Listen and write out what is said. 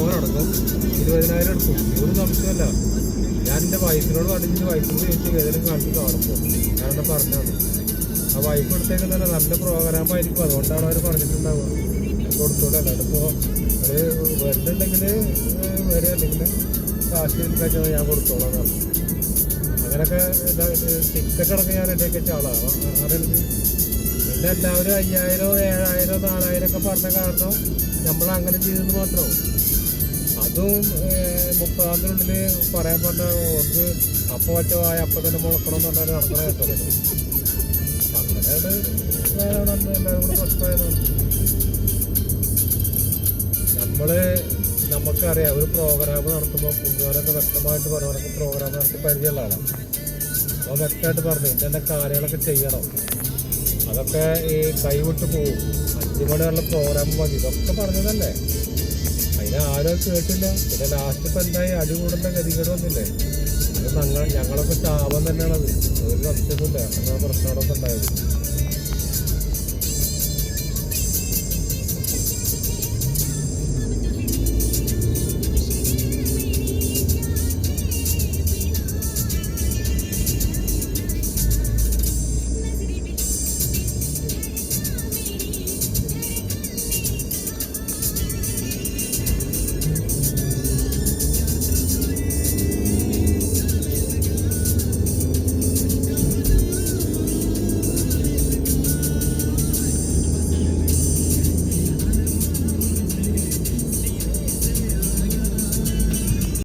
മോനടക്കം 20,000 എടുക്കും. ഒരു സംശയമല്ല. ഞാൻ എൻ്റെ വൈഫിനോട് പറഞ്ഞിട്ട് വൈഫിനോട് ചോദിച്ചു ഏതെങ്കിലും കാണിച്ച് കാണുമ്പോൾ ഞാനെന്നെ പറഞ്ഞാണ്. ആ വൈഫ് എടുത്തേക്കുന്ന തന്നെ നല്ല പ്രോഗ്രാമായിരിക്കും, അതുകൊണ്ടാണ് അവർ പറഞ്ഞിട്ടുണ്ടാവുക. കൊടുത്തോളൂ. അല്ലാണ്ട് ഇപ്പോൾ അത് വരുന്നുണ്ടെങ്കിൽ വരെ അല്ലെങ്കിൽ കാശ് കഴിച്ചാൽ ഞാൻ കൊടുത്തോളാം പറഞ്ഞു. അങ്ങനെയൊക്കെ ടിക്കറ്റ് അടക്കം ഞാൻ റെഡിയാക്കി വെച്ച ആളാണ്. അതെനിക്ക് പിന്നെ എല്ലാവരും 5,000, 7,000, 4,000 ഒക്കെ പറഞ്ഞ കാരണം നമ്മളങ്ങനെ ചെയ്തെന്ന് മാത്രമാവും. അതും 30-ാം പറയാൻ പറഞ്ഞ ഓർക്ക് അപ്പം വച്ചവായ അപ്പം തന്നെ മുളക്കണം എന്ന് പറഞ്ഞാൽ നടക്കണ കേട്ടത്. അങ്ങനെയാണ് വേണമെന്ന് എല്ലാവരും കൂടെ പ്രശ്നമായതാണ്. നമുക്കറിയാം ഒരു പ്രോഗ്രാം നടത്തുമ്പോൾ കുഞ്ഞുകാരൊക്കെ വ്യക്തമായിട്ട് പറഞ്ഞവരൊക്കെ പ്രോഗ്രാം നടത്തി പരിചയമുള്ള ആളാണ്. അപ്പോൾ വ്യക്തമായിട്ട് പറഞ്ഞു ഇന്ന കാര്യങ്ങളൊക്കെ ചെയ്യണം. അതൊക്കെ ഈ കൈവിട്ട് പോവും. 5 മണി വരെയുള്ള പ്രോഗ്രാം മതി ഇതൊക്കെ പറഞ്ഞതല്ലേ. അതിനെ ആരും കേട്ടില്ല. പിന്നെ ലാസ്റ്റ് ഇപ്പം എന്തായി അടികൂടേണ്ട ഗതികേട് വന്നില്ലേ. അത് ഞങ്ങളൊക്കെ ശാപം തന്നെയാണത്. ഒരു സംശയമൊന്നുമില്ല. അങ്ങനെ പ്രശ്നങ്ങളൊക്കെ ഉണ്ടായത്.